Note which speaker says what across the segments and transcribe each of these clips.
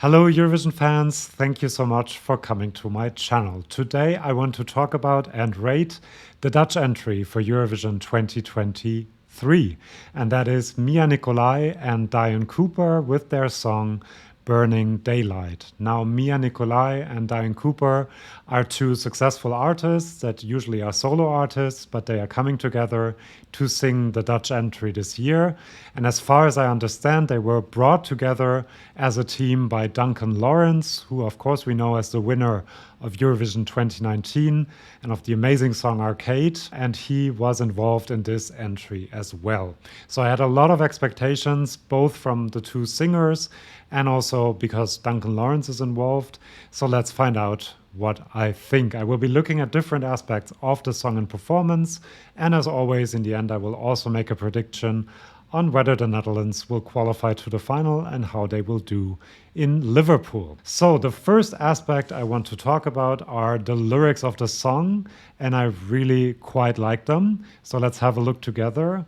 Speaker 1: Hello, Eurovision fans. Thank you so much for coming to my channel. Today, I want to talk about and rate the Dutch entry for Eurovision 2023. And that is Mia Nicolai and Dion Cooper with their song Burning Daylight. Now, Mia Nicolai and Dion Cooper are two successful artists that usually are solo artists, but they are coming together to sing the Dutch entry this year. And as far as I understand, they were brought together as a team by Duncan Lawrence, who, of course, we know as the winner of Eurovision 2019 and of the amazing song Arcade, and he was involved in this entry as well. So I had a lot of expectations, both from the two singers and also because Duncan Lawrence is involved. So let's find out what I think. I will be looking at different aspects of the song and performance, and as always, in the end, I will also make a prediction on whether the Netherlands will qualify to the final and how they will do in Liverpool. So the first aspect I want to talk about are the lyrics of the song, and I really quite like them. So let's have a look together.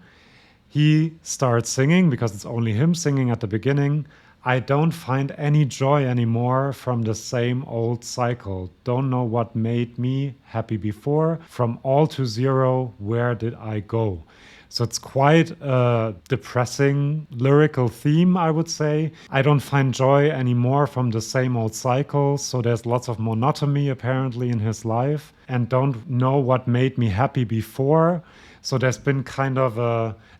Speaker 1: He starts singing, because it's only him singing at the beginning. I don't find any joy anymore from the same old cycle. Don't know what made me happy before. From all to zero, where did I go? So it's quite a depressing lyrical theme, I would say. I don't find joy anymore from the same old cycle. So there's lots of monotony apparently in his life, and don't know what made me happy before. So there's been kind of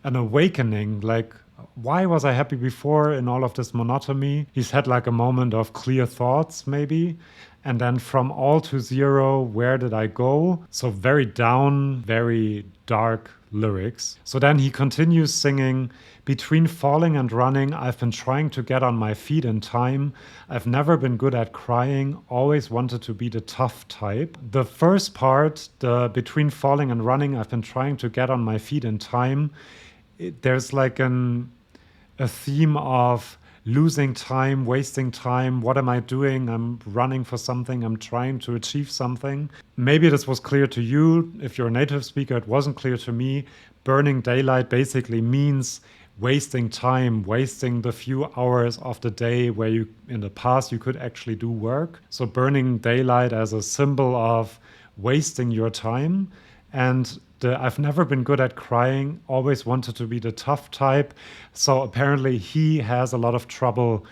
Speaker 1: an awakening, like, why was I happy before in all of this monotony? He's had like a moment of clear thoughts, maybe. And then from all to zero, where did I go? So very down, very dark lyrics. So then he continues singing, between falling and running, I've been trying to get on my feet in time. I've never been good at crying, always wanted to be the tough type. The first part, the between falling and running, I've been trying to get on my feet in time. There's like a theme of losing time, wasting time. What am I doing? I'm running for something. I'm trying to achieve something. Maybe this was clear to you. If you're a native speaker, it wasn't clear to me. Burning daylight basically means wasting time, wasting the few hours of the day where you, in the past, you could actually do work. So burning daylight as a symbol of wasting your time. And I've never been good at crying, always wanted to be the tough type. So apparently he has a lot of trouble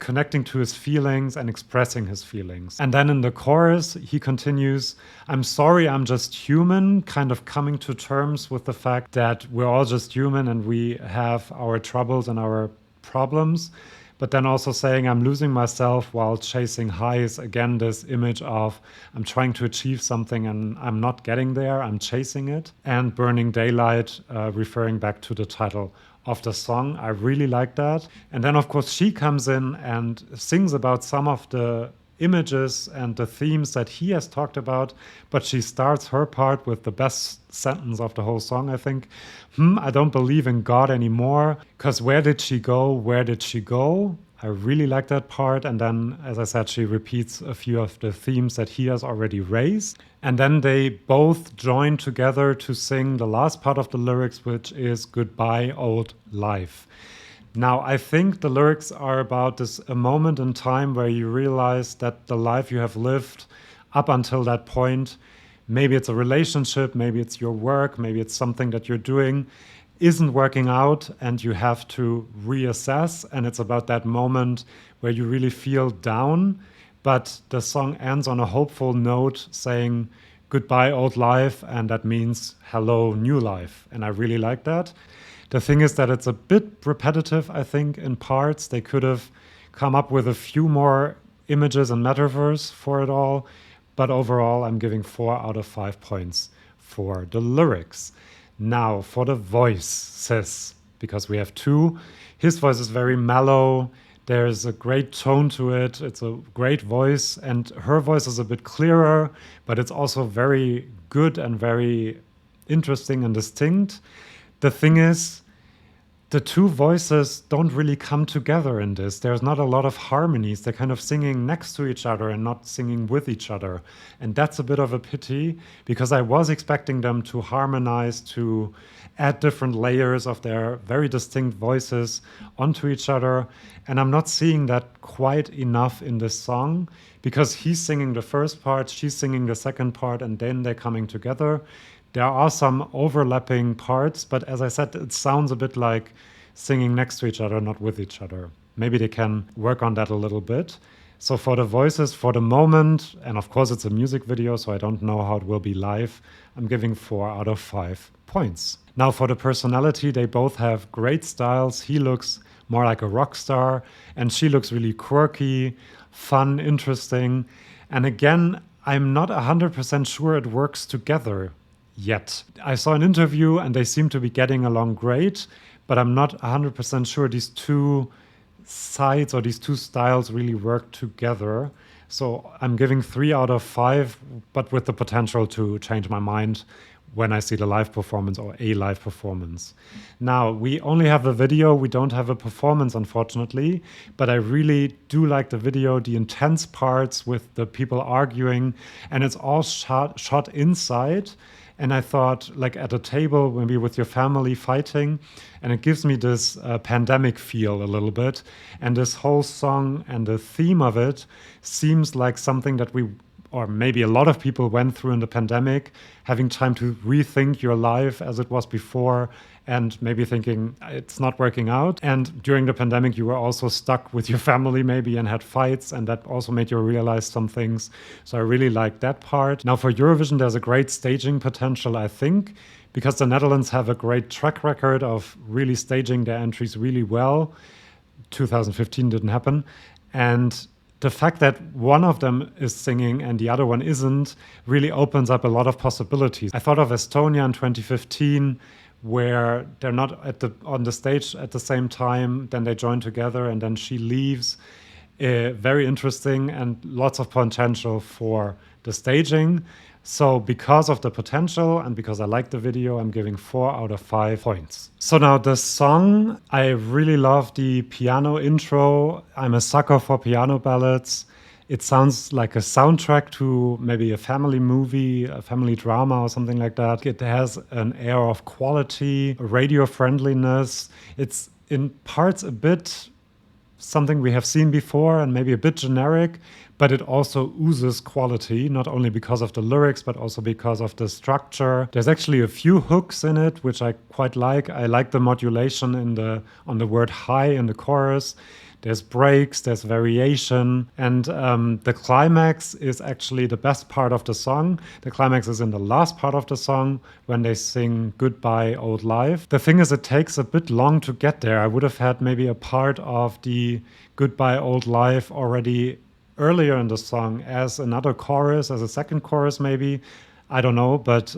Speaker 1: connecting to his feelings and expressing his feelings. And then in the chorus, he continues, I'm sorry, I'm just human, kind of coming to terms with the fact that we're all just human and we have our troubles and our problems. But then also saying, I'm losing myself while chasing highs. Again, this image of I'm trying to achieve something and I'm not getting there, I'm chasing it. And burning daylight, referring back to the title of the song. I really like that. And then, of course, she comes in and sings about some of the images and the themes that he has talked about, but she starts her part with the best sentence of the whole song, I think. I don't believe in God anymore, because where did she go? Where did she go? I really like that part. And then, as I said, she repeats a few of the themes that he has already raised. And then they both join together to sing the last part of the lyrics, which is Goodbye, Old Life. Now, I think the lyrics are about a moment in time where you realize that the life you have lived up until that point, maybe it's a relationship, maybe it's your work, maybe it's something that you're doing, isn't working out and you have to reassess. And it's about that moment where you really feel down. But the song ends on a hopeful note saying, goodbye, old life. And that means hello, new life. And I really like that. The thing is that it's a bit repetitive, I think, in parts. They could have come up with a few more images and metaphors for it all. But overall, I'm giving 4 out of 5 points for the lyrics. Now, for the voices, because we have two. His voice is very mellow. There's a great tone to it. It's a great voice. And her voice is a bit clearer, but it's also very good and very interesting and distinct. The thing is, the two voices don't really come together in this. There's not a lot of harmonies. They're kind of singing next to each other and not singing with each other. And that's a bit of a pity because I was expecting them to harmonize, to add different layers of their very distinct voices onto each other. And I'm not seeing that quite enough in this song because he's singing the first part, she's singing the second part, and then they're coming together. There are some overlapping parts, but as I said, it sounds a bit like singing next to each other, not with each other. Maybe they can work on that a little bit. So for the voices, for the moment, and of course it's a music video, so I don't know how it will be live, I'm giving 4 out of 5 points. Now for the personality, they both have great styles. He looks more like a rock star, and she looks really quirky, fun, interesting. And again, I'm not 100% sure it works together yet. I saw an interview and they seem to be getting along great, but I'm not 100% sure these two sides or these two styles really work together. So I'm giving 3 out of 5, but with the potential to change my mind when I see the live performance or a live performance. Now, we only have a video, we don't have a performance, unfortunately, but I really do like the video, the intense parts with the people arguing, and it's all shot inside. And I thought, like at a table, maybe with your family fighting, and it gives me this pandemic feel a little bit. And this whole song and the theme of it seems like something that we, or maybe a lot of people went through in the pandemic, having time to rethink your life as it was before, and maybe thinking it's not working out. And during the pandemic, you were also stuck with your family maybe and had fights, and that also made you realize some things. So I really like that part. Now for Eurovision, there's a great staging potential, I think, because the Netherlands have a great track record of really staging their entries really well. 2015 didn't happen. And the fact that one of them is singing and the other one isn't really opens up a lot of possibilities. I thought of Estonia in 2015, where they're not on the stage at the same time, then they join together and then she leaves. Very interesting and lots of potential for the staging. So because of the potential and because I like the video, I'm giving 4 out of 5 points. So now the song, I really love the piano intro. I'm a sucker for piano ballads. It sounds like a soundtrack to maybe a family movie, a family drama or something like that. It has an air of quality, radio friendliness. It's in parts a bit something we have seen before and maybe a bit generic, but it also oozes quality, not only because of the lyrics, but also because of the structure. There's actually a few hooks in it, which I quite like. I like the modulation on the word high in the chorus. There's breaks, there's variation, and the climax is actually the best part of the song. The climax is in the last part of the song when they sing Goodbye Old Life. The thing is, it takes a bit long to get there. I would have had maybe a part of the Goodbye Old Life already earlier in the song as another chorus, as a second chorus maybe. I don't know, but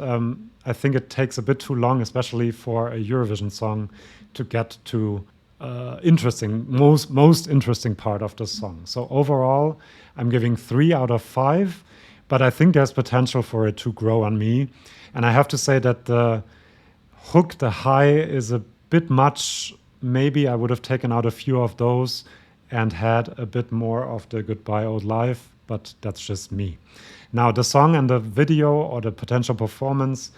Speaker 1: I think it takes a bit too long, especially for a Eurovision song, to get to most interesting part of the song. So overall, I'm giving 3 out of 5, but I think there's potential for it to grow on me. And I have to say that the hook, the high, is a bit much. Maybe I would have taken out a few of those and had a bit more of the Goodbye Old Life, but that's just me. Now, the song and the video or the potential performance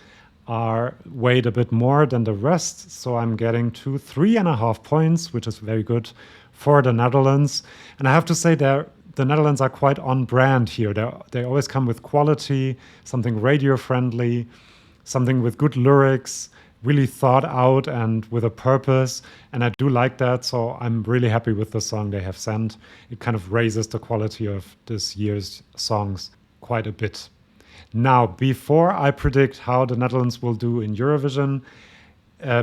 Speaker 1: are weighed a bit more than the rest, so I'm getting to 3.5 points, which is very good for the Netherlands. And I have to say the Netherlands are quite on brand here. They always come with quality, something radio friendly, something with good lyrics, really thought out and with a purpose. And I do like that, so I'm really happy with the song they have sent. It kind of raises the quality of this year's songs quite a bit. Now, before I predict how the Netherlands will do in Eurovision,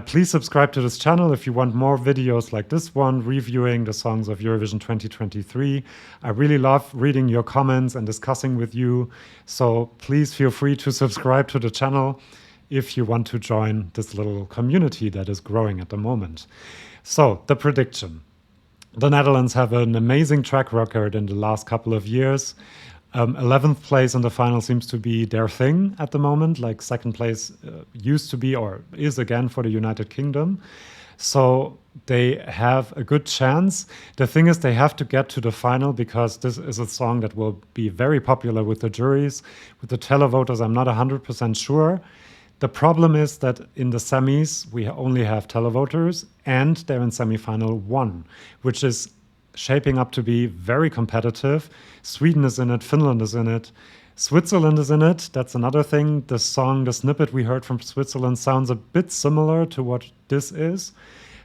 Speaker 1: please subscribe to this channel if you want more videos like this one, reviewing the songs of Eurovision 2023. I really love reading your comments and discussing with you, so please feel free to subscribe to the channel if you want to join this little community that is growing at the moment. So, the prediction. The Netherlands have an amazing track record in the last couple of years. 11th place in the final seems to be their thing at the moment, like second place used to be or is again for the United Kingdom. So they have a good chance. The thing is, they have to get to the final because this is a song that will be very popular with the juries. With the televoters, I'm not 100% sure. The problem is that in the semis, we only have televoters, and they're in semifinal 1, which is shaping up to be very competitive. Sweden is in it, Finland is in it, Switzerland is in it. That's another thing. The song, the snippet we heard from Switzerland sounds a bit similar to what this is.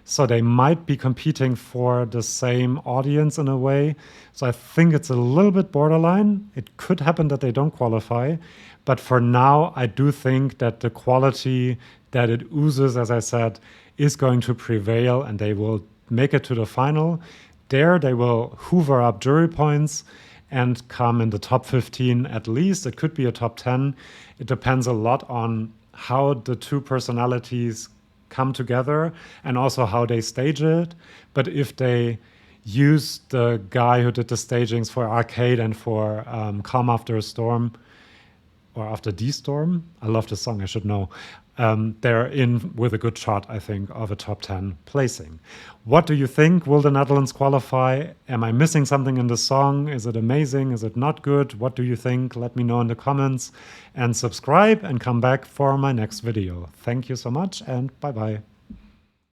Speaker 1: So they might be competing for the same audience in a way. So I think it's a little bit borderline. It could happen that they don't qualify. But for now, I do think that the quality that it oozes, as I said, is going to prevail, and they will make it to the final. There, they will hoover up jury points and come in the top 15 at least. It could be a top 10. It depends a lot on how the two personalities come together and also how they stage it. But if they use the guy who did the stagings for Arcade and for Calm After a Storm, or After the Storm, I love the song, I should know. They're in with a good shot, I think, of a top 10 placing. What do you think? Will the Netherlands qualify? Am I missing something in the song? Is it amazing? Is it not good? What do you think? Let me know in the comments, and subscribe and come back for my next video. Thank you so much, and bye-bye.